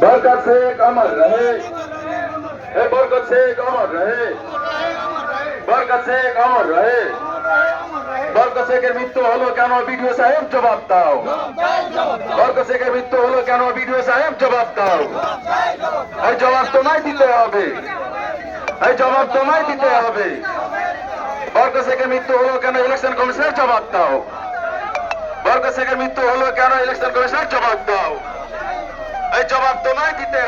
बरकत शेख अमर रहे, बरकत शेख अमर रहे, बरकत शेख अमर रहे। बरकत शेखेर मृत्यु हलो केन बीडीओ साहेब जवाब दाओ। बरकत शेखेर मृत्यु हलो केन बीडीओ साहेब जवाब दाओ। এই জবাব তোমায় দিতে হবে, এই জবাব তোমায় দিতে হবে। বরকত শেখের মৃত্যু হলো কেন ইলেকশন কমিশনের জবাব দাও। বরকত শেখের মৃত্যু হলো কেন ইলেকশন কমিশনের জবাব দাও। এই জবাব তোমায় দিতে